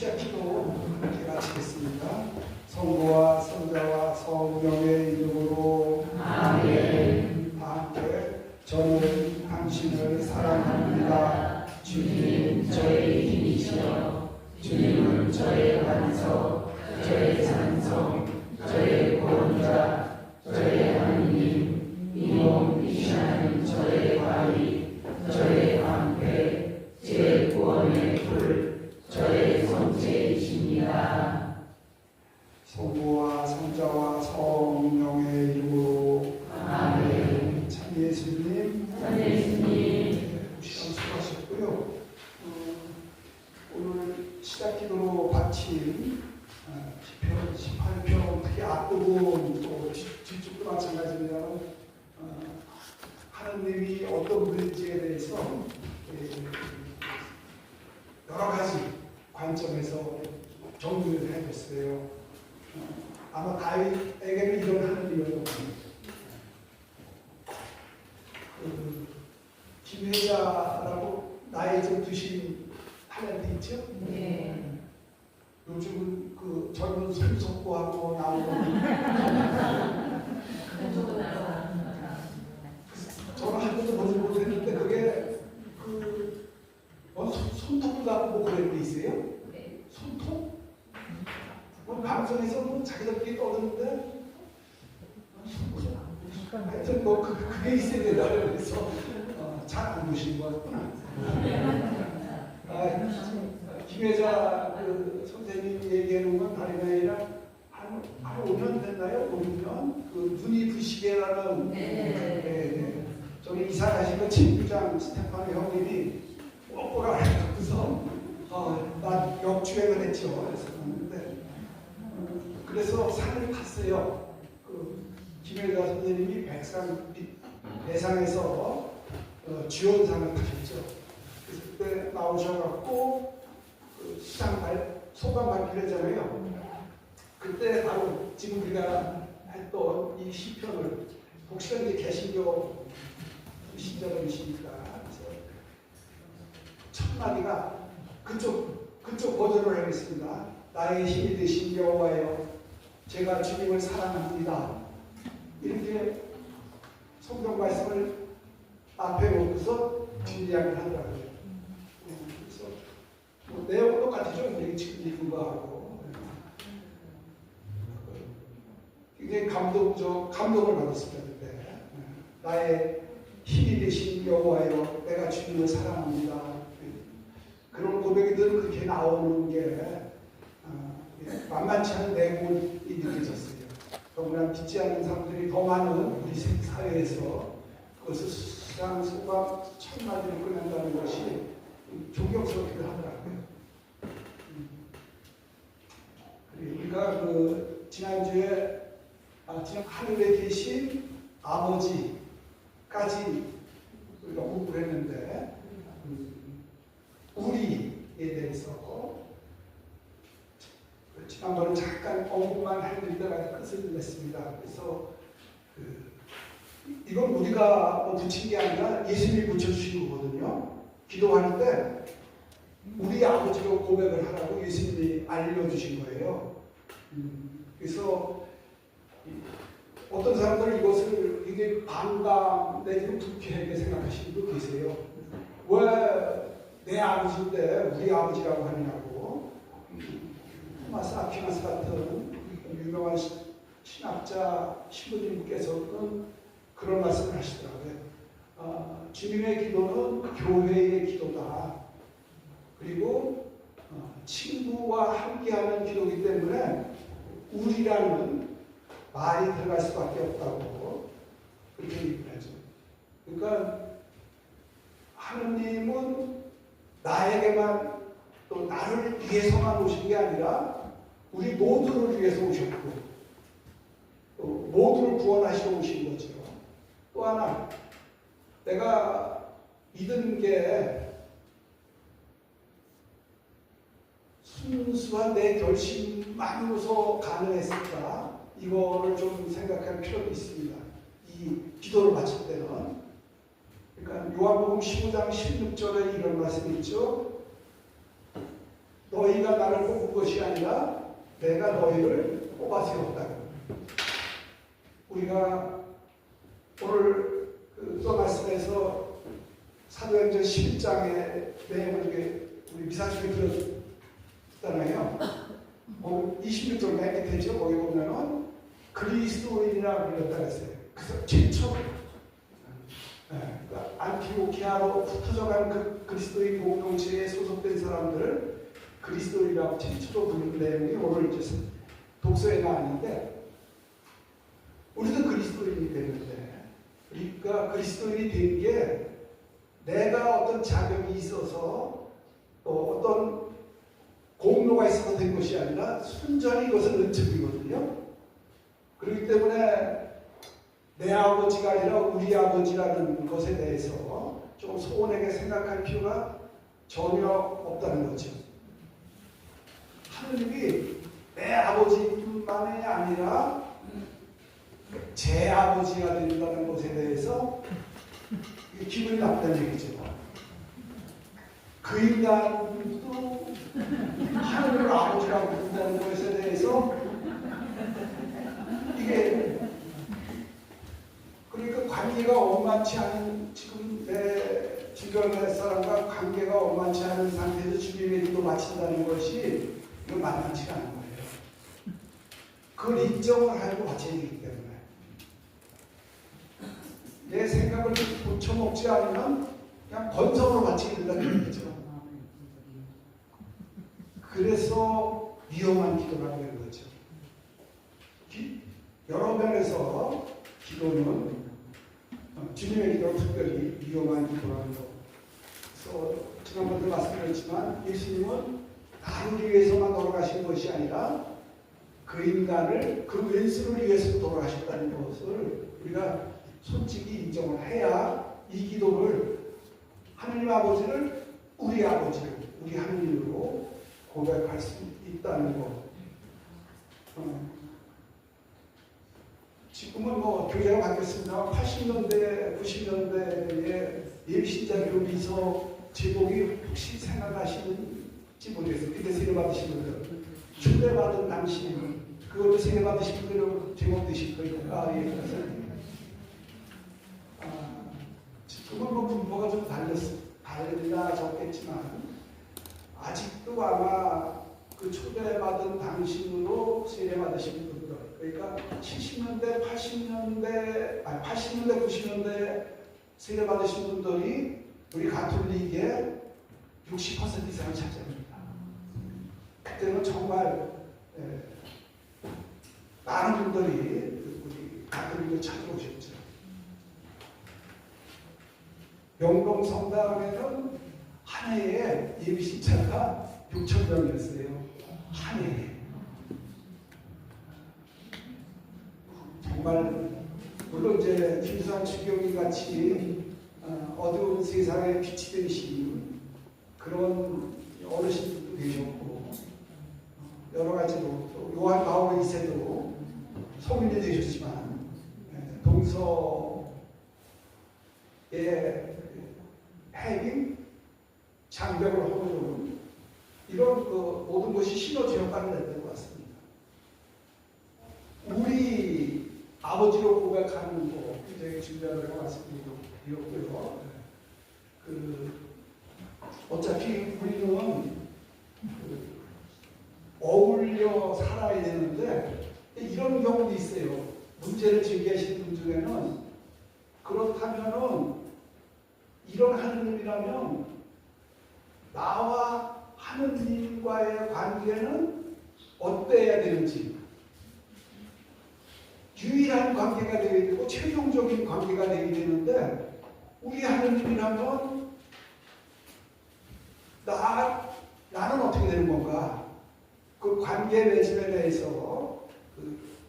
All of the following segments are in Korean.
시작기도 함께 마치겠습니다. 성부와 성자와 성령의 이름으로 아멘. 다 함께 저는 당신을 사랑합니다. 주님 저의 힘이시여, 주님은 저의 반석, 저의 찬송, 저의 구원자, 저의 하느님, 이몸 피시나는 저의 바위, 저의 방패, 제 구원의 불, 저의 성체이십니다. 성부와 성자와 성령의 이름으로 아멘. 참 예수님, 참 예수님. 시간 수고하셨고요. 오늘 시작기도로 바친 시편 18편 특히 앞부분 또 뒤쪽도 마찬가지입니다. 하나님이 어떤 분인지에 대해서 여러 가지 관점에서 정리를 해줬어요. 아마 다윗에게는 이런 하나님이었던 김혜자라고 나이 좀 드신 탤런트 있죠? 네. 요즘은 그 젊은 손석구하고 나오는 저는 한 번도 보지 못했는데 그게 그 손톱보다 뭐 그런 게 있어요? 손톱? 뭐 방송에서 뭐 자기들끼리 떠드는데 하여튼 뭐 그게 있어야 된다 그래서 잘 안 보시는 것 같구나. 김혜자 그 선생님 얘기하는 건 다름이 아니라 한 5년 됐나요? 5년? 그 눈이 부시게라는 네. 저는 이사 가시고 친구장 스테파노 형님이 꼬꼬라 해서 나 역주행을 했죠. 그래서 갔는데 그래서 산을 갔어요. 그 김혜자 선생님이 배상에서 지원상을 타셨죠. 그래서 그때 나오셔갖고 그 시장 소감 발표를 했잖아요. 그때 바로 지금 우리가 했던 이 시편을 혹시나 이제 개신교 신자들이시니까 그래서 첫 마디가 그쪽 버전을 하겠습니다. 나의 힘이 되신 여호와여, 제가 주님을 사랑합니다. 이렇게 성경 말씀을 앞에 놓고서 이야기를 하더라고요. 그래서 뭐 내용은 똑같죠. 우리 지금 읽은 거하고 굉장히 감동을 받았습니다. 그때 나의 힘이 되신 여호와여, 내가 주님을 사랑합니다. 그런 고백이 늘 그렇게 나오는 게 만만치 않은 내공이 느껴졌어요. 더구나 믿지 않는 사람들이 더 많은 우리 사회에서 그것을 수상 소감 첫 마디로 끝낸다는 것이 존경스럽기도 하더라고요. 우리가 그 지난주에 하늘에 계신 아버지까지 우리가 공부를 했는데 우리에 대해서 지난번에 잠깐 언급만 해드리다가 끝을 냈습니다. 그래서 이건 우리가 붙인 게 아니라 예수님이 붙여주신 거거든요. 기도할 때 우리 아버지로 고백을 하라고 예수님이 알려주신 거예요. 그래서 어떤 사람들은 이것을 이게 반감 내지는 불쾌하게 생각하시는 분도 계세요. 왜 내 아버지인데 우리 아버지라고 하느냐고. 토마스 아퀴나스 같은 유명한 신학자 신부님께서는 그런 말씀을 하시더라고요. 주님의 기도는 교회의 기도다. 그리고 친구와 함께하는 기도이기 때문에 우리라는 말이 들어갈 수밖에 없다고 그렇게 얘기를 하죠. 그러니까 하느님은 나에게만 또 나를 위해서만 오신 게 아니라 우리 모두를 위해서 오셨고 또 모두를 구원하시러 오신 거죠. 또 하나 내가 믿은 게 순수한 내 결심만으로서 가능했을까? 이거를 좀 생각할 필요도 있습니다. 이 기도를 마칠 때는. 그러니까 요한복음 15장 16절에 이런 말씀이 있죠. 너희가 나를 뽑은 것이 아니라 내가 너희를 뽑아 세웠다. 우리가 오늘 또 말씀에서 사도행전 11장의 내용을 우리 미사중에 들었잖아요. 26절 맨 밑에죠. 거기 보면은 그리스도인이라 불렸다 그랬어요. 그래서 최초 그러니까 안티오키아로 흩어져간 그 그리스도인 공동체에 소속된 사람들을 그리스도인이라고 최초로 부르는 내용이 오늘 이제 독서에 나왔는데, 우리도 그리스도인이 되는데, 그러니까 그리스도인이 된 게 내가 어떤 자격이 있어서 어떤 공로가 있어서 된 것이 아니라 순전히 이것은 은총이거든요. 그렇기 때문에 내 아버지가 아니라 우리 아버지라는 것에 대해서 좀 소원하게 생각할 필요가 전혀 없다는 거죠. 하느님이 내 아버지뿐만이 아니라 제 아버지가 된다는 것에 대해서 기분이 나쁘다는 얘기죠. 그 인간도 하늘을 아버지라고 부른다는 것에 대해서 이게 그러니까 관계가 원만치 않은, 지금 내 주변의 사람과 관계가 원만치 않은 상태에서 주님의 일도 마친다는 것이 이건 만만치가 않은 거예요. 그걸 인정을 하고 마쳐야 되기 때문에 내 생각을 고쳐먹지 않으면 그냥 건성으로 마치게 된다는 거죠. 그래서 위험한 기도라고 하는 거죠. 여러 면에서 기도는 주님의 기도는 특별히 위험한 기도라는 거. 그래서 지난번에 말씀드렸지만 예수님은 나를 위해서만 돌아가신 것이 아니라 그 인간을 그 왼수를 위해서 돌아가셨다는 것을 우리가 솔직히 인정을 해야 이 기도를 하느님 아버지를 우리 아버지로, 우리 하느님으로 고백할 수 있다는 것. 지금은 교회가 바뀌었습니다. 80년대, 90년대에 예비신자교 미서 제목이 혹시 생각나시는지 모르겠어요. 그때 세례받으신 분들, 초대받은 당신, 그것도 세례받으신 분들은 제목 드실 거예요. 예, 지금은 분포가 좀 달라졌겠지만 아직도 아마 그 초대받은 당신으로 세례받으신 분들, 그러니까 70년대, 80년대, 90년대 세례받으신 분들이 우리 가톨릭의 60% 이상을 차지합니다. 그때는 정말 많은 분들이 우리 가톨릭을 찾아오셨죠. 명동성당에는 한 해에 예비신자가 6,000명이었어요. 한 해에. 정말 물론 이제 김수환 추경이 같이 어두운 세상에 빛이 되신 그런 어르신들도 계셨고, 여러 가지로 또 요한 바울 2세도 성인이 되셨지만 동서의 핵인 장벽을 허물어놓은 이런 모든 것이 시너지 효과를 냈던 것 같습니다. 우리 아버지로 고백하는 거 굉장히 중요하다고 말씀드렸고요. 어차피 우리는 어울려 살아야 되는데 이런 경우도 있어요. 문제를 제기하시는 분 중에는 그렇다면은 이런 하느님이라면 나와 하느님과의 관계는 어때야 되는지, 유일한 관계가 되어야 되고 최종적인 관계가 되어야 되는데, 우리 하느님이라면 나는 어떻게 되는 건가? 그 관계 맺음에 대해서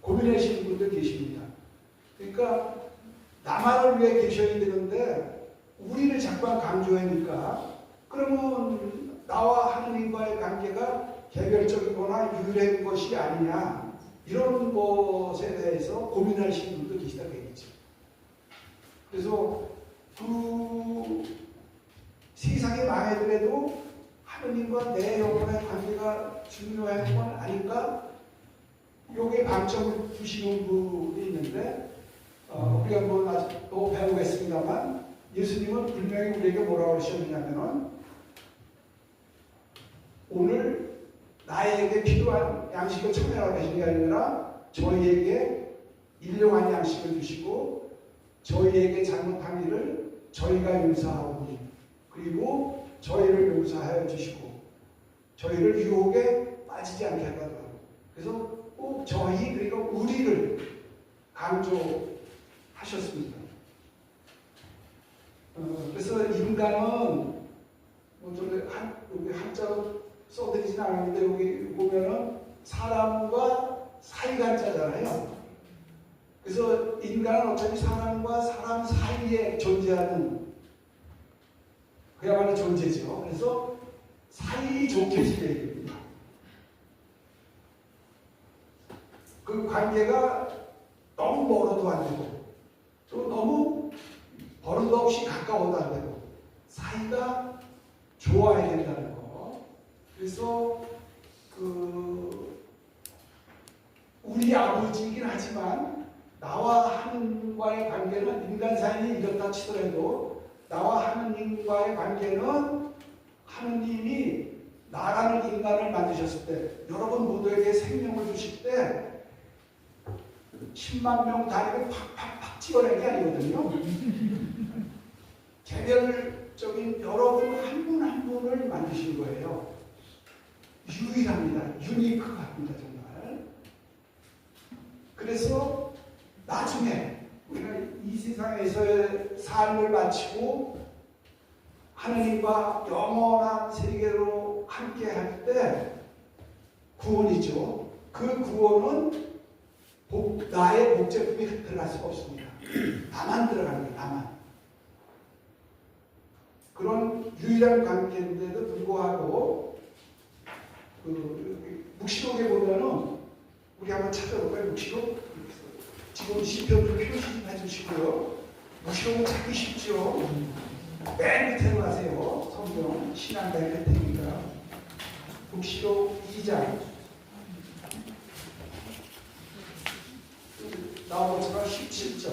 고민하시는 분들 계십니다. 그러니까 나만을 위해 계셔야 되는데 우리를 자꾸 강조하니까 그러면 나와 하느님과의 관계가 개별적이거나 유일한 것이 아니냐, 이런 것에 대해서 고민하시는 분도 계시다 그랬죠. 그래서 그 세상이 망해더라도 하느님과 내 영혼의 관계가 중요한 건 아닐까? 요게 방점을 두시는 분이 있는데 우리가 뭐 아직 또 배우겠습니다만 예수님은 분명히 우리에게 뭐라고 하셨느냐면은 오늘 나에게 필요한 양식을 청해라 하신 게 아니라 저희에게 일용할 양식을 주시고 저희에게 잘못한 일을 저희가 용서하오니 그리고 저희를 용서하여 주시고 저희를 유혹에 빠지지 않게 하더라고요. 그래서 꼭 저희 그러니까 우리를 강조하셨습니다. 그래서 인간은 여기 한자로 써드리진 않았는데 여기 보면은 사람과 사이간자잖아요. 그래서 인간은 어차피 사람과 사람 사이에 존재하는 그야말로 존재죠. 그래서 사이좋게 지내야 됩니다. 그 관계가 너무 멀어도 안 되고 또 너무 버릇 없이 가까워도 안 되고 사이가 좋아야 된다는 거. 그래서 우리 아버지이긴 하지만 나와 하느님과의 관계는 인간 사이에 이렇다 치더라도 나와 하느님과의 관계는 하느님이 나라는 인간을 만드셨을 때 여러분 모두에게 생명을 주실 때 10만 명 다리를 팍팍팍 찍어낸 게 아니거든요. 개별적인 여러분 한 분 한 분을 만드신 거예요. 유일합니다. 유니크합니다. 정말. 그래서 나중에 우리가 이 세상에서의 삶을 마치고 하느님과 영원한 세계로 함께 할 때 구원이죠. 그 구원은 나의 복제품이 들어갈 수가 없습니다. 나만 들어가는 거예요. 나만. 그런 유일한 관계인데도 불구하고 묵시록에 보면은 우리 한번 찾아볼까요? 묵시록? 지금 시편을 표시 좀 해주시고요. 묵시록은 찾기 쉽죠. 맨 밑으로 가세요. 성경 신앙 맨 밑에니까. 묵시록 2장 나온 것처럼 17절.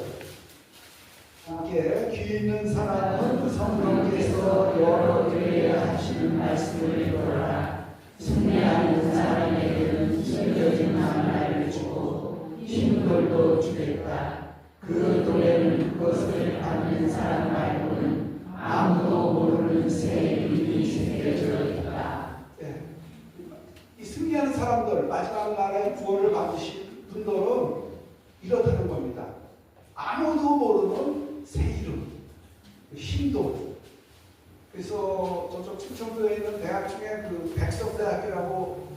함께 귀 있는 사람은 성령께서 여러 교회에 하시는 말씀을 들어라. 승리하는 사람에게는 숨겨진 만나를 주고 힘돌도 주겠다. 그 노래는 그것을 받는 사람 말고는 아무도 모르는 새 이름이 새겨져 있다. 네. 이 승리하는 사람들, 마지막 날에 구원을 받으실 분들은 이렇다는 겁니다. 아무도 모르는 새 이름, 힘도. 그래서 저쪽 충청도에 있는 대학 중에 그 백석대학교라고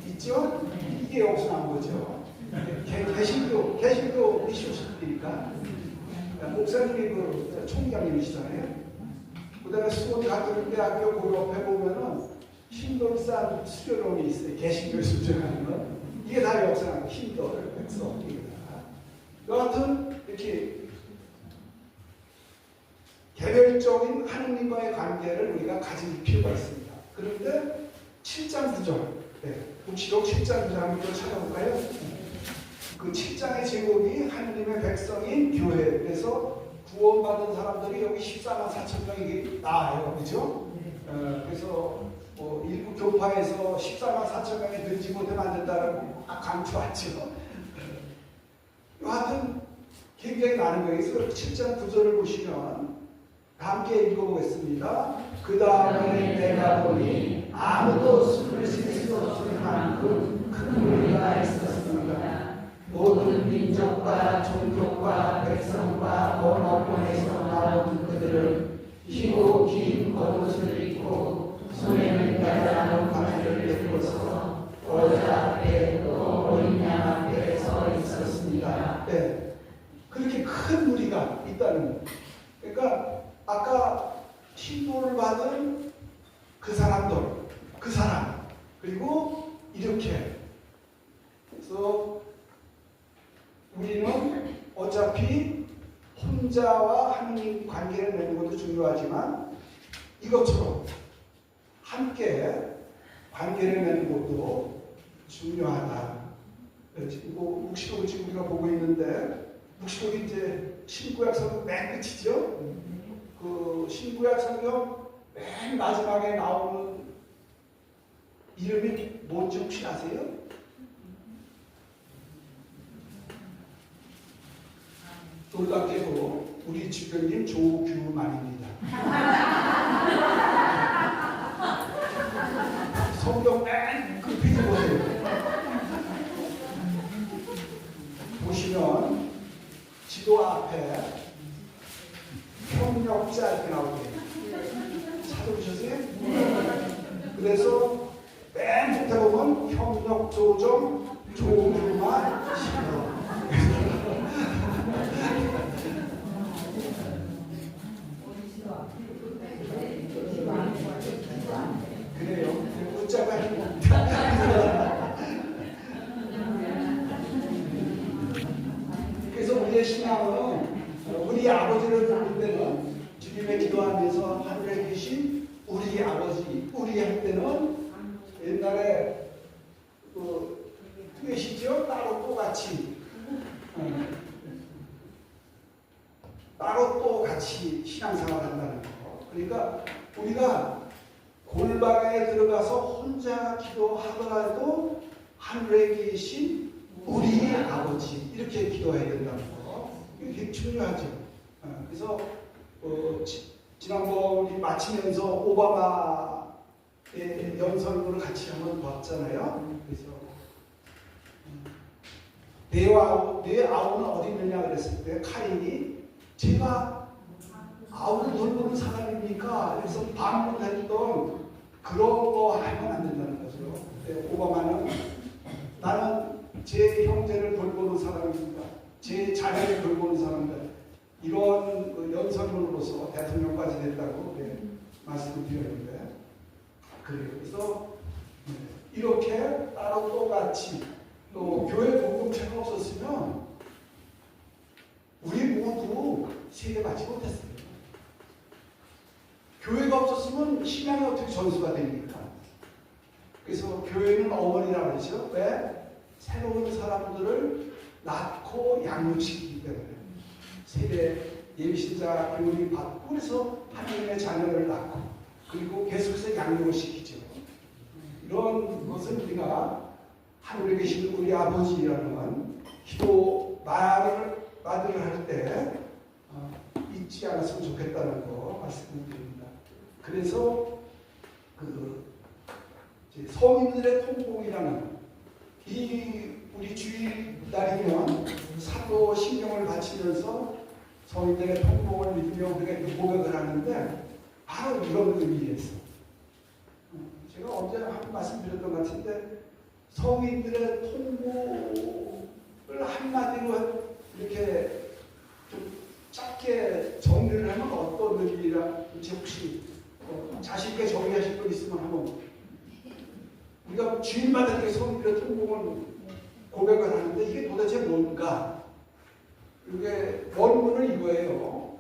있죠? 이게 여기서 나온 거죠. 개신교 미션들이니까 목사님이 그 총장님이시잖아요. 그 다음에 수원 가톨릭대학교 그 옆에 보면은 신돌산 수련원이 있어요. 개신교에서 수련하는 거. 이게 다 역사는 힘돌, 백석. 여하튼 이렇게 개별적인 하느님과의 관계를 우리가 가질 필요가 있습니다. 그런데 7장 9절, 묵시록 7장 9절 한번 또 찾아볼까요? 그 7장의 제목이 하느님의 백성인 교회. 그래서 구원받은 사람들이 여기 14만 4천 명이 나와요. 그죠? 그래서 뭐 일부 교파에서 14만 4천 명이 되지 못해 만든다라고 강조하죠. 여하튼 굉장히 많은 거예요. 그래서 7장 9절을 보시면 함께 읽어보겠습니다. 그 다음에 내가 보니 아무도 숨을 쉴 수 없을 만큼 큰 무리가 있었습니다. 모든 민족과 종족과 백성과 먼 어촌에서 나온 그들은 희고 긴 겉옷을 입고 손에는 야자나무 가지를 들고서 여자 앞에 또 어린 양 앞에 서 있었습니다. 네, 그렇게 큰 무리가 있다는 거예요. 그러니까 아까 신도를 받은 그 사람들, 그 사람, 그리고 이렇게. 그래서 우리는 어차피 혼자와 하느님 관계를 맺는 것도 중요하지만 이것처럼 한 함께 관계를 맺는 것도 중요하다. 지금 뭐 묵시록을 지금 우리가 보고 있는데 묵시록이 이제 신구약 성경 맨 끝이죠. 그 신구약 성경 맨 마지막에 나오는 이름이 뭔지 혹시 아세요? 놀랍게도 우리 주변님 조규만입니다. 성경 맨 끝에 보세요. 보시면 지도 앞에 협력자 이렇게 나오게 찾아보셨어요? 그래서 맨 밑에 보면 협력조정 조규만 신경. 그래요. 문자가 아니고. 그래서 우리의 신앙은 우리 아버지를 부를 때는 주님의 기도하면서 하늘에 계신 우리 아버지, 우리 할 때는 옛날에 계시죠? 따로 또 같이 따로 또 같이 신앙생활을 한다는 거. 그러니까 우리가 골방에 들어가서 혼자 기도하더라도 하늘에 계신 우리 아버지 이렇게 기도해야 된다는 거. 이게 중요하죠. 그래서 지난번 우리 마치면서 오바마의 연설문을 같이 한번 봤잖아요. 그래서 내 아우는 어디 있느냐 그랬을 때 카인이 제가 아우를 돌보는 사람입니까? 그래서 반문했던 그런 거 하면 안 된다는 거죠. 오바마는 나는 제 형제를 돌보는 사람입니다. 제 자녀를 돌보는 사람입니다. 이런 연설문으로서 대통령까지 됐다고 말씀을 드렸는데 그래서 이렇게 따로 똑같이 또 교회 공동체가 없었으면 우리 모두 세례받지 못했어요. 교회가 없었으면 신앙이 어떻게 전수가 됩니까? 그래서 교회는 어머니라고 그러죠. 왜? 새로운 사람들을 낳고 양육시키기 때문에 세례 예비신자 교육을 받고 그래서 하나님의 자녀를 낳고 그리고 계속해서 양육을 시키죠. 이런 것은 우리가 하늘에 계신 우리 아버지라는 기도 말을 할 때 잊지 않았으면 좋겠다는 거 말씀을 드립니다. 그래서 성인들의 통곡이라는 이 우리 주일날이면 사도 신경을 바치면서 성인들의 통곡을 믿으며 우리가 고백을 하는데 바로 이런 의미에서 제가 언제 한 말씀드렸던 것 같은데 성인들의 통곡을 한마디로 이렇게 좀 짧게 정리를 하면 어떤 의미라든지 혹시 자신있게 정리하실 분 있으면 한번 우리가 주일마다 이렇게 성인들의 통곡을 고백을 하는데 이게 도대체 뭔가 이게 원문은 이거예요.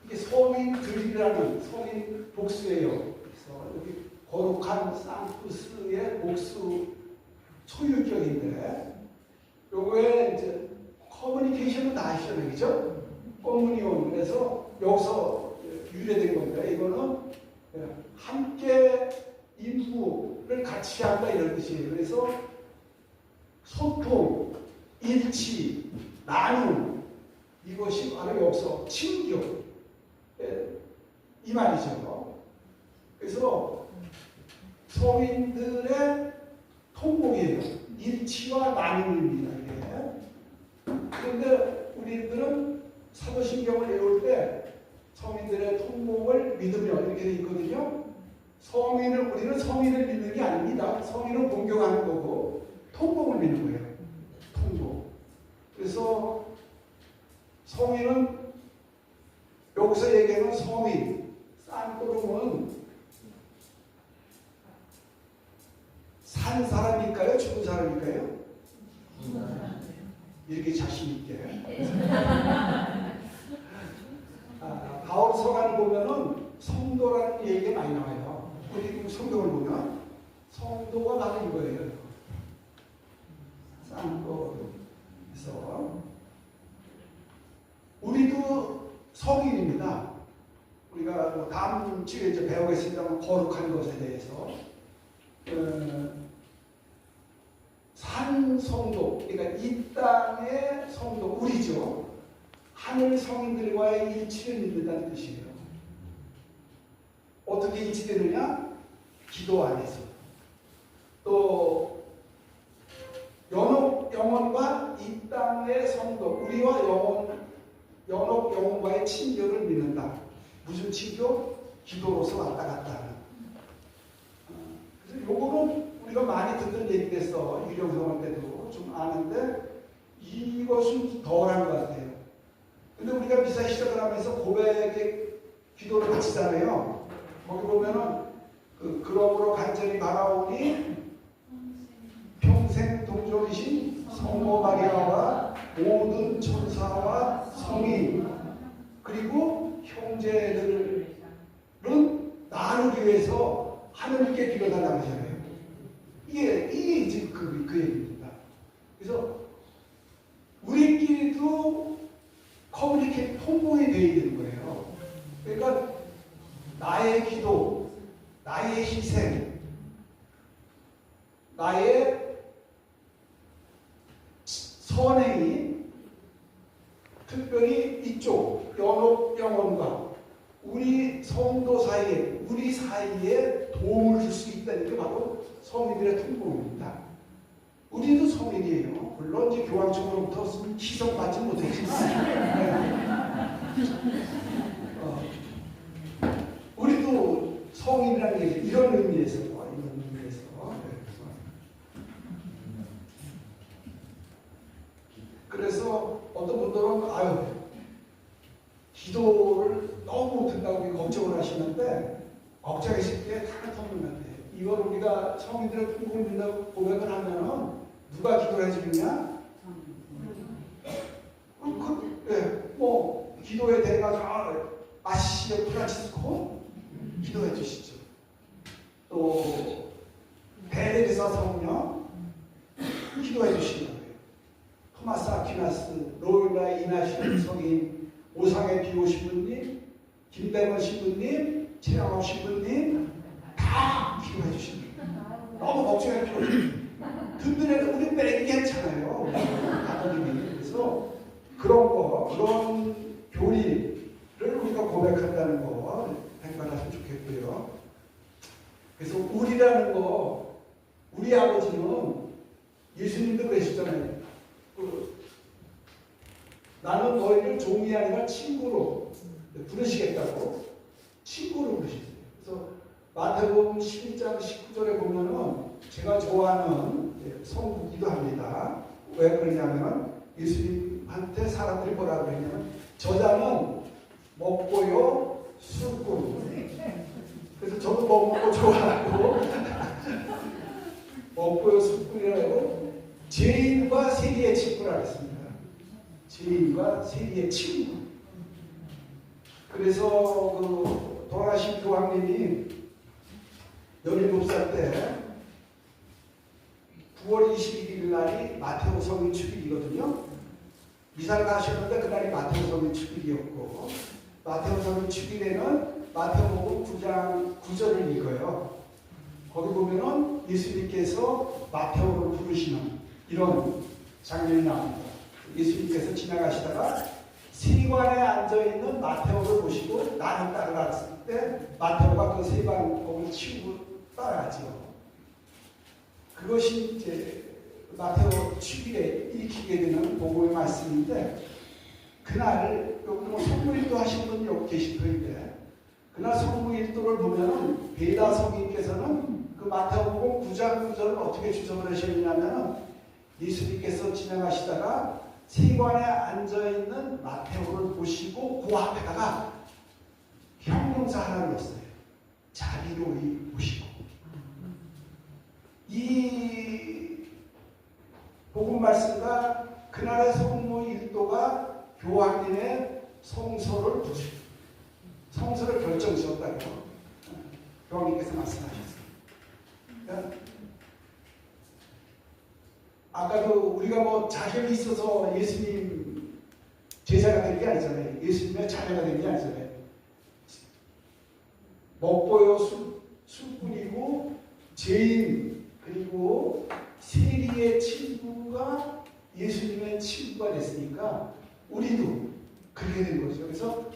이게 성인들이라는 성인 복수예요. 그래서 여기 거룩한 쌍투스의 복수 소유격인데 요거에 이제 커뮤니케이션은 다 하시잖아요. 그죠? 커뮤니온. 그래서 여기서 유래된 건데 이거는 함께 인후를 같이 한다 이런 뜻이에요. 그래서 소통, 일치, 나눔 이것이 바로 여기서 친교 이 말이죠. 그래서 성인들의 통곡이에요. 일치와 나눔입니다. 그런데 우리들은 사도신경을 외울 때 성인들의 통곡을 믿으며 이렇게 되어 있거든요. 우리는 성인을 믿는 게 아닙니다. 성인은 공경하는 거고 통곡을 믿는 거예요. 통곡. 그래서 성인은 여기서 얘기하는 성인, 쌍꼬름은 산 사람일까요? 죽은 사람일까요? 이렇게 자신있게. 바울 서간을 보면은 성도라는 얘기가 많이 나와요. 우리 성경을 보면 성도가 바로 이거예요. 쌍거에서 우리도 성인입니다. 우리가 다음 주에 이제 배우겠습니다만 거룩한 것에 대해서 산 성도, 그러니까 이 땅의 성도, 우리죠. 하늘 성인들과의 일치를 믿는다는 뜻이에요. 어떻게 일치되느냐? 기도 안에서. 또 연옥 영혼과 이 땅의 성도, 우리와 연옥 영혼과의 친교를 믿는다. 무슨 친교? 기도로서 왔다 갔다 하는. 그래서 요거는 우리가 많이 듣던 얘기겠어. 유령성할 때도 좀 아는데 이것은 덜한 것 같아요. 근데 우리가 미사 시작을 하면서 고백의 기도를 바치잖아요. 거기 보면은 그러므로 간절히 바라오니 평생 동정이신 성모 마리아와 모든 천사와 성인 그리고 형제들은 나를 위해서 하늘께 빌어달라고 하잖아요. 이게 지금 그 얘기입니다. 그래서 우리끼리도 커뮤니케이션 통보이 되어야 되는 거예요. 그러니까 나의 기도, 나의 희생, 나의 선행이 특별히 이쪽 연옥 영혼과 우리 성도 사이에, 우리 사이에 도움을 줄 수 있다는 게 바로 성인들의 통보입니다. 우리도 성인이에요. 물론 이제 교황청으로부터 희석받지 못했지만 우리도 성인이라는 게 이런 의미에서 그래서 어떤 분들은 기도를 너무 든다고 걱정을 하시는데 걱정하실 게 다른 터는 같아요. 이걸 우리가 성인들의 통보를 믿는다고 고백을 하면은 누가 기도를 해주느냐? 기도에 대해서 아시아 프란치스코 기도해 주시죠. 또 베네디사 성령 기도해 주시는 거예요. 토마스 아퀴나스, 로일라 이나시 성인, 오상의 비오 신부님, 김대건 신부님, 최양호 신부님 다 기도해 주시는 거예요. 너무 걱정할 필요 없어요. 든든해도 우리 빼기 괜찮아요. 가톨릭이. 그래서 그런 교리를 우리가 고백한다는 거 생각하시면 좋겠고요. 그래서 우리라는 거, 우리 아버지는 예수님도 그러셨잖아요. 나는 너희를 종이 아니라 친구로 부르시겠다고 친구로 부르셨어요. 그래서 마태복음 12장 19절에 보면은 제가 좋아하는 성구기도 합니다. 왜 그러냐면 예수님한테 사람들이 뭐라 그러냐면 저자는 먹고요 술꾼. 그래서 저도 먹고 좋아하고 먹고요 술꾼이라고 죄인과 세리의 친구라 했습니다. 죄인과 세리의 친구. 그래서 돌아가신 교황님이 17살 때 9월 21일 날이 마테오 성인 축일이거든요. 미사를 가셨는데 그날이 마테오 성인 축일이었고 마테오 성인 축일에는 마태복음 9장 9절을 읽어요. 거기 보면은 예수님께서 마테오를 부르시는 이런 장면이 나옵니다. 예수님께서 지나가시다가 세관에 앉아있는 마테오를 보시고 나는 따르라 했을 때 마테오가 그 세관복을 치우고 따라가죠. 그것이 이제 마테오 축일에 일으키게 되는 복음의 말씀인데 그날 여기 성물일도 하신 분이 여기 계실 터인데 그날 성물일도를 보면은 베다 성인께서는 그 마태복음 9장 9절을 어떻게 주석을 하셨냐면은 예수님께서 지나가시다가 세관에 앉아있는 마테오를 보시고 그 앞에다가 형용사 하나를 넣었어요. 자비로이 보시고. 이 복음 말씀과 그날의 성모 일도가 교황님의 성서를 결정지었다고 교황님께서 말씀하셨습니다. 아까도 우리가 뭐 자격이 있어서 예수님 제자가 된 게 아니잖아요. 예수님의 자녀가 된 게 아니잖아요. 먹보요 술꾼이고 죄인 그리고 세리의 친구가 예수님의 친구가 됐으니까 우리도 그렇게 된 거죠. 그래서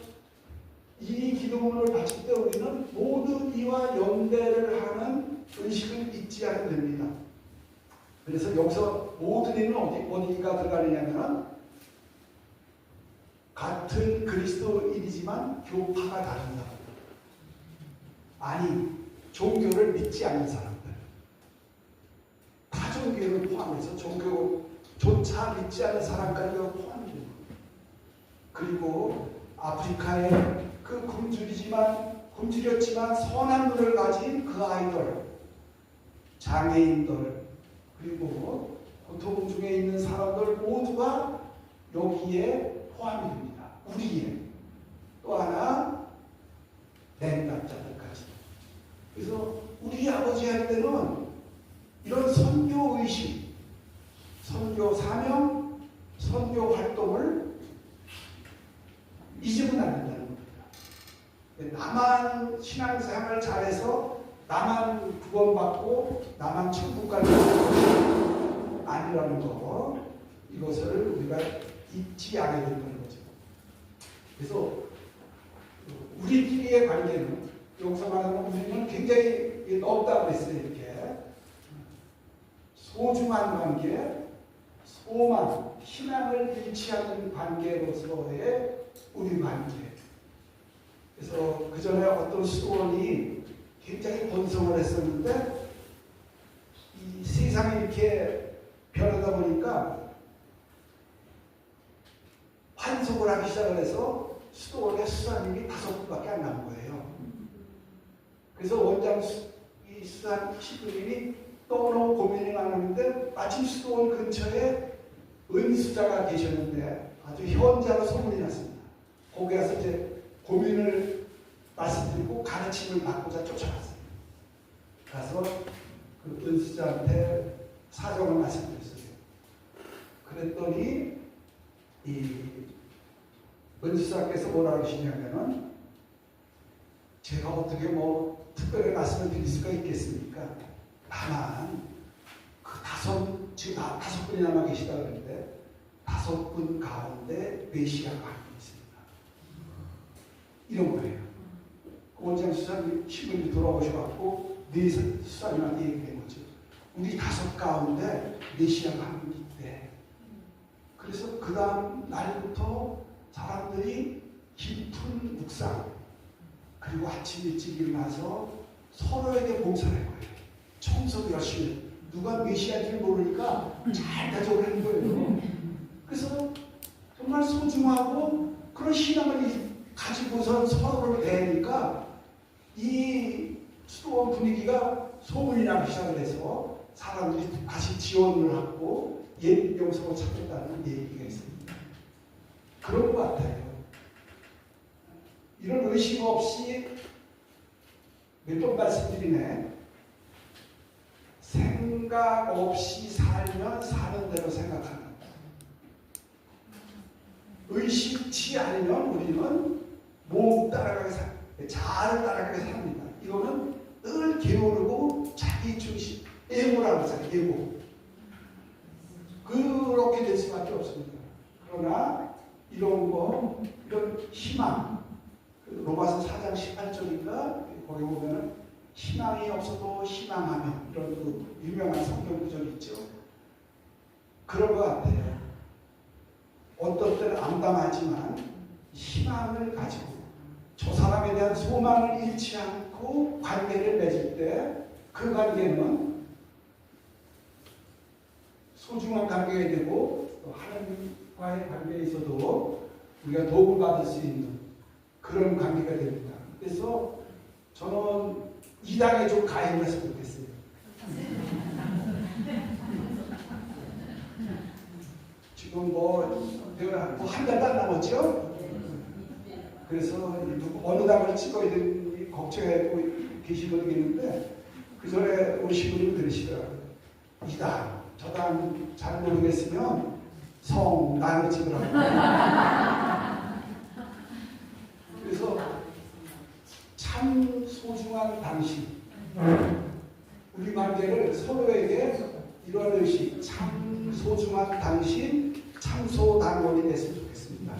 이 기도문을 바칠 때 우리는 모든 이와 연대를 하는 의식을 잊지 않으면 됩니다. 그래서 여기서 모든 이는 어디가 들어가느냐면 같은 그리스도인이지만 교파가 다른 사람, 아니 종교를 믿지 않는 사람들, 타종교를 포함해서 종교조차 믿지 않는 사람까지 포함이 됩니다. 그리고 아프리카의 그 굶주렸지만 선한 눈을 가진 그 아이들, 장애인들, 그리고 고통 중에 있는 사람들 모두가 여기에 포함이 됩니다. 우리의 또 하나 냉답자들까지. 그래서 우리 아버지 할 때는 이런 선교의식, 선교 사명, 선교 활동을 잊으면 안 된다는 겁니다. 나만 신앙생활을 잘해서 나만 구원받고 나만 천국 가는 것이 아니라는 거, 이것을 우리가 잊지 않아야 된다는 거죠. 그래서 우리끼리의 관계는 여기서 말하는 우리는 굉장히 넓다고 그랬어요. 이렇게 소중한 관계, 소망, 희망을 잃지 않는 관계로서의 우리 관계. 그래서 그 전에 어떤 수도원이 굉장히 번성을 했었는데 이 세상이 이렇게 변하다 보니까 환속을 하기 시작을 해서 수도원에 수사님이 5분밖에 안 남은 거예요. 그래서 원장 이 수사 식구님이 너무너무 고민이 많았는데 마침 수도원 근처에 은수자가 계셨는데 아주 현자로 소문이 났습니다. 거기 가서 이제 고민을 말씀드리고 가르침을 받고자 쫓아갔어요. 가서 그 은수자한테 사정을 말씀드렸어요. 그랬더니 이 은수자께서 뭐라고 하시냐면은 제가 어떻게 뭐 특별히 말씀을 드릴 수가 있겠습니까? 다만 지금 5분이 남아 계시다 그랬는데 5분 가운데 메시아가 한 분 있습니다. 이런 거예요. 원장 수사님 신분이 돌아오셔갖고 네 수사님한테 얘기한 거죠. 우리 5 가운데 메시아가 한 분 있대. 그래서 그 다음 날부터 사람들이 깊은 묵상 그리고 아침 일찍 일어나서 서로에게 봉사를 할 거예요. 청소도 열심히. 누가 메시아인지 모르니까 잘 대접을 하는 거예요. 그래서 정말 소중하고 그런 신앙을 가지고서 서로를 대하니까 이 수도원 분위기가 소문이 나기 시작을 해서 사람들이 다시 지원을 하고 예비병석을 찾겠다는 얘기가 있습니다. 그런 것 같아요. 이런 의식 없이 몇 번 말씀드리네. 생각 없이 살면 사는 대로 생각하는 것. 의식치 않으면 우리는 몸 따라가게 자아를 따라가게 삽니다. 이거는 늘 게으르고 자기 중심, 에고라고 하잖아요. 에고. 그렇게 될 수밖에 없습니다. 그러나 이런 거, 이런 희망, 로마서 4장 18절인가 거기 보면은 희망이 없어도 희망하며 이런 그 유명한 성경 구절이 있죠. 그런 것 같아요. 어떤 때는 암담하지만 희망을 가지고 저 사람에 대한 소망을 잃지 않고 관계를 맺을 때 그 관계는 소중한 관계가 되고 또 하나님과의 관계에 있어도 우리가 도움을 받을 수 있는 그런 관계가 됩니다. 그래서 저는 이 당에 좀 가입을 했으면 좋겠어요. 지금 한 달도 안 남았죠? 그래서 어느 당을 찍어야 되는지 걱정하고 계신 분이 있는데 그 전에 오신 분이 들으시더라고요. 이단, 저단 잘 모르겠으면 성, 나를 찍으라고. 그래서 참 소중한 당신, 우리 관계를 서로에게 이런 의식, 참 소중한 당신, 참소당원이 됐으면 좋겠습니다.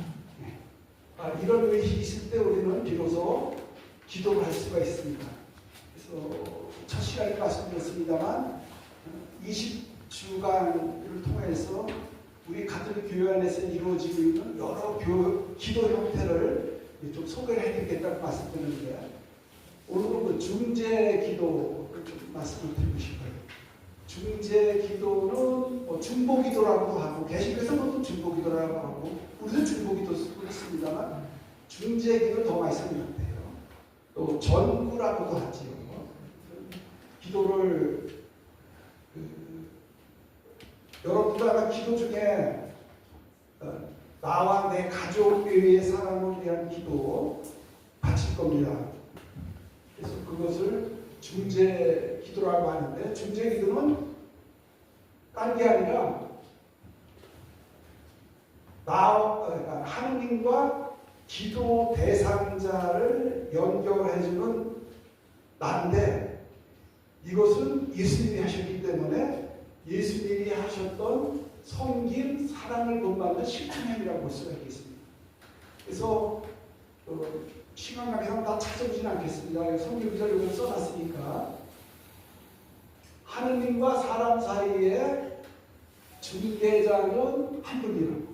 이런 의식이 있을 때 우리는 비로소 기도를 할 수가 있습니다. 그래서 첫 시간에 말씀드렸습니다만 20주간을 통해서 우리 가톨릭 교회 안에서 이루어지고 있는 여러 기도 형태를 좀 소개를 해드리겠다고 말씀드렸는데, 오늘은 그 중재 기도를 좀 말씀을 드리고 싶어요. 중재 기도는 뭐 중보 기도라고 하고, 개신교에서는 중보 기도라고 하고, 우리도 중보 기도 쓰고 있습니다만, 중재 기도를 더 많이 쓰는 것 같아요. 또 전구라고도 하지요. 기도를 여러분들 아마 기도 중에 나와 내 가족 외의 사람을 위한 기도 바칠 겁니다. 그래서 그것을 중재 기도라고 하는데, 중재 기도는 딴 게 아니라 그러니까 하느님과 기도 대상자를 연결해주는 나인데, 이것은 예수님이 하셨기 때문에 예수님이 하셨던 섬김, 사랑을 본받는 실천행위라고 볼 수가 있겠습니다. 그래서 시간 관계상 다 찾아보진 않겠습니다. 성경기를 여기 써놨으니까, 하느님과 사람 사이에 중개자는 한 분이라고.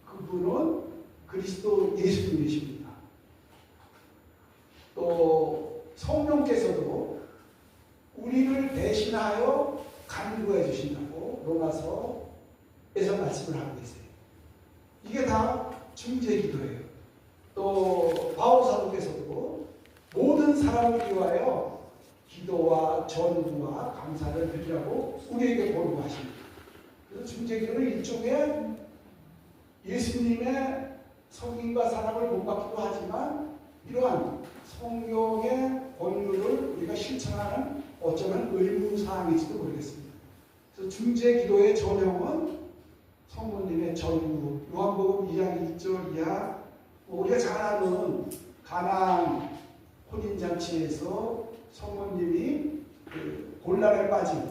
그분은 그리스도 예수님이십니다. 또 성령께서도 우리를 대신하여 간구해 주신다고 로마서에서 말씀을 하고 계세요. 이게 다 중재 기도예요. 또 바울 사도께서도 모든 사람을 위하여 기도와 전구와 감사를 드리라고 우리에게 보고하십니다. 그래서 중재 기도는 일종의 예수님의 성인과 사랑을 본받기도 하지만, 이러한 성령의 권유를 우리가 실천하는 어쩌면 의무사항일지도 모르겠습니다. 그래서 중재 기도의 전형은 성모님의 전구, 요한복음 2장 1절 이하, 우리가 잘 아는 가나안 혼인잔치에서 성모님이 곤란에 빠진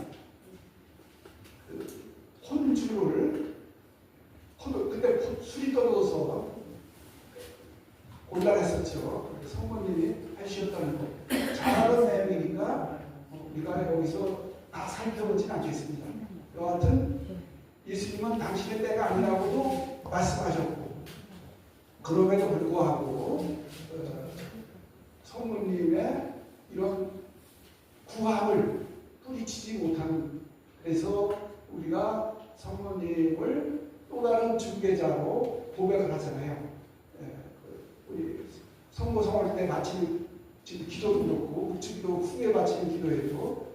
혼주를, 그때 술이 떨어져서 곤란했었죠. 성모님이 하셨다는 거. 잘 아는 내용이니까 우리가 여기서 다 살펴보진 않겠습니다. 여하튼 예수님은 당신의 때가 아니라고도 말씀하셨고, 그럼에도 불구하고 성모님의 이런 구함을 뿌리치지 못하는, 그래서 우리가 성모님을 또 다른 중개자로 고백을 하잖아요. 우리 성모 성할 때 마치는 기도도 그렇고, 묵주기도 후에 바치는 기도에도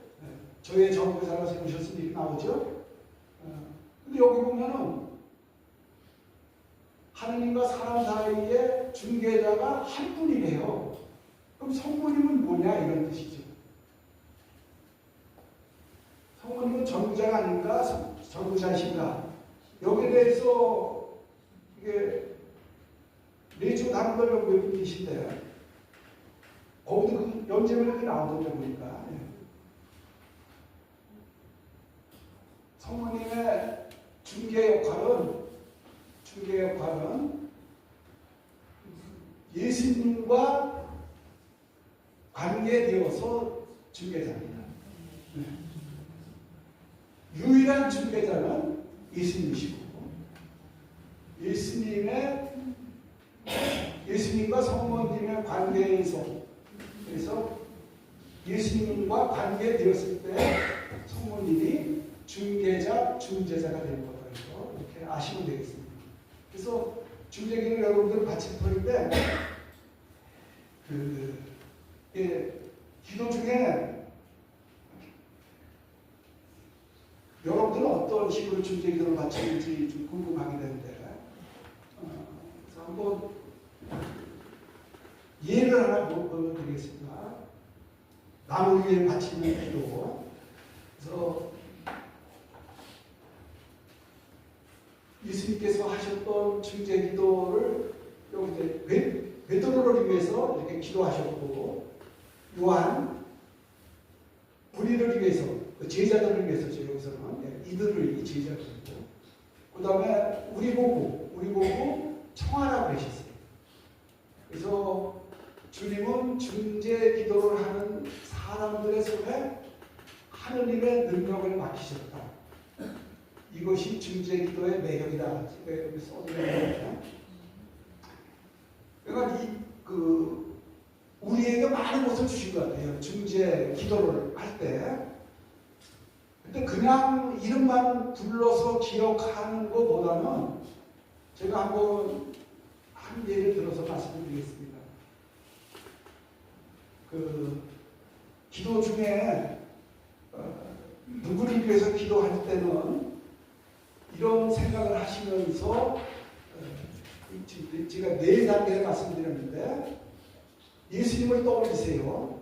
저의 전도사가 세우셨으니 이렇게 나오죠. 근데 여기 보면은 하느님과 사람 사이에 중개자가 한 분이래요. 그럼 성모님은 뭐냐 이런 뜻이죠. 성모님은 전도자가 아닌가, 전도자이신가, 여기에 대해서 이게 내주 당도를 몇 분이신데, 거기도 그 연재문에 나오던데 보니까 성모님의 중개 역할은 예수님과 관계되어서 중개자입니다. 유일한 중개자는 예수님이시고, 예수님과 성모님의 관계에서, 그래서 예수님과 관계되었을 때 성모님이 중재자가 되는 거다. 이렇게 아시면 되겠습니다. 그래서 중재기를 여러분들 바칠 터인데, 기도 중에 여러분들은 어떤 식으로 중재기도를 바치는지 좀 궁금하게 되는데, 그래서 한번 예를 하나 보여드리겠습니다. 남을 위해 바치는 기도. 그래서 예수님께서 하셨던 중재 기도를 여기 이제 베드로를 위해서 이렇게 기도하셨고, 요한 우리를 위해서, 제자들을 위해서죠. 여기서는 이들을 이 제자들이고, 그 다음에 우리 보고 청하라고 그러셨어요. 그래서 주님은 중재 기도를 하는 사람들의 손에 하느님의 능력을 맡기셨다. 이것이 중재 기도의 매력이다. 제가 여기 써드린 겁니다. 그러니까 우리에게 많은 것을 주신 것 같아요. 중재 기도를 할 때. 근데 그냥 이름만 불러서 기억하는 것보다는 제가 한번 한 예를 들어서 말씀드리겠습니다. 기도 중에 누구를 위해서 기도할 때는 이런 생각을 하시면서 제가 4단계를 말씀드렸는데, 예수님을 떠올리세요.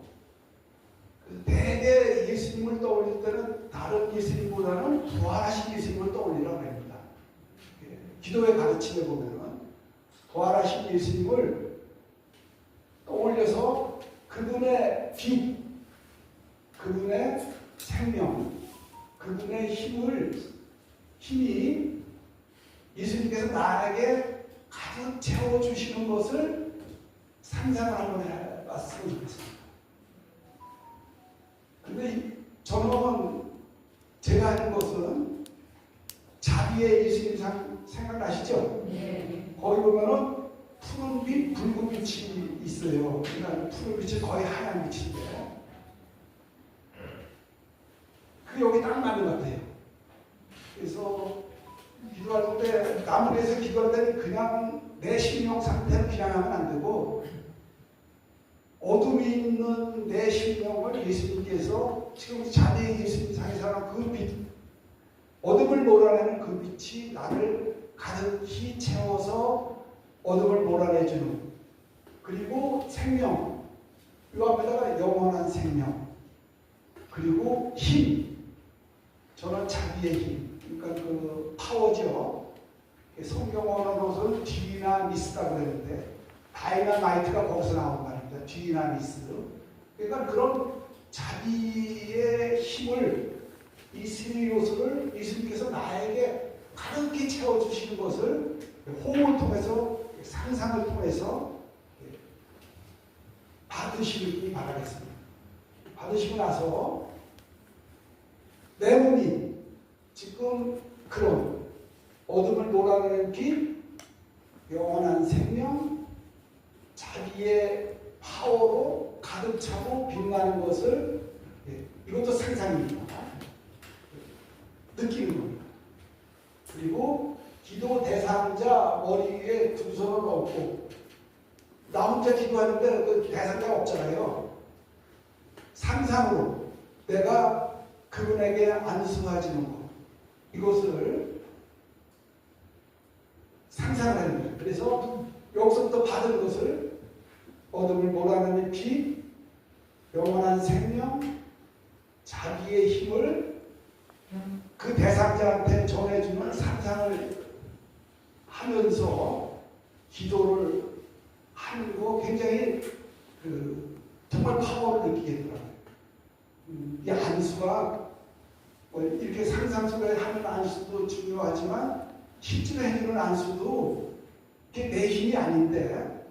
대개 예수님을 떠올릴 때는 다른 예수님보다는 부활하신 예수님을 떠올리라고 합니다. 기도의 가르침에 보면은 부활하신 예수님을 떠올려서 그분의 빛, 그분의 생명, 그분의 힘이 예수님께서 나에게 가득 채워주시는 것을 상상을 한번 해봤으면 좋겠습니다. 근데 저는 제가 하는 것은 자비의 예수님 생각나시죠? 네. 거기 보면은 푸른빛, 붉은빛이 있어요. 그러니까 푸른빛이 거의 하얀 빛인데, 그게 여기 딱 맞는 것 같아요. 그래서 기도할 때, 남을 위해서 기도할 때는 그냥 내 심령 상태를 그냥 하면 안 되고, 어둠이 있는 내 심령을 예수님께서 지금 자비의 예수님 상에서 그 빛, 어둠을 몰아내는 그 빛이 나를 가득히 채워서 어둠을 몰아내주는, 그리고 생명, 이 앞에다가 영원한 생명, 그리고 힘, 저는 자비의 힘, 그러니까 그 파워죠. 성경 언어로서는 디나미스라고 그랬는데, 다이나마이트가 거기서 나온 말입니다. 디나미스. 그러니까 그런 자비의 힘을, 이 세 요소를 예수님께서 나에게 가득히 채워주시는 것을 호흡을 통해서, 상상을 통해서 받으시기 바라겠습니다. 받으시고 나서 내 몸이 지금 그런 어둠을 몰아내는 빛, 영원한 생명, 자기의 파워로 가득 차고 빛나는 것을, 이것도 상상입니다. 느끼는 겁니다. 그리고 기도 대상자 머리 위에 두 손을 얹고, 나 혼자 기도하는데 그 대상자가 없잖아요. 상상으로 내가 그분에게 안수하지는 것, 이것을 상상을 하는 거예요. 그래서 여기서부터 받은 것을 어둠을 몰아내는 빛, 영원한 생명, 자기의 힘을 그 대상자한테 전해주는 상상을 하면서 기도를 하는 거 굉장히 정말 파워를 느끼게 되더라고요. 이 안수가 뭐 이렇게 상상 속에 하는 안수도 중요하지만 실제로 해주는 안수도 내 힘이 아닌데,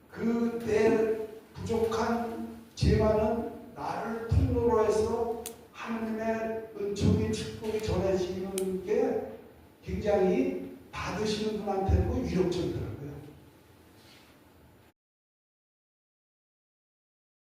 그 내 부족한 죄 많은 나를 통로로 해서 하나님의 은총이 축복이 전해지는 게 굉장히 받으시는 분한테는 위력적이더라고요.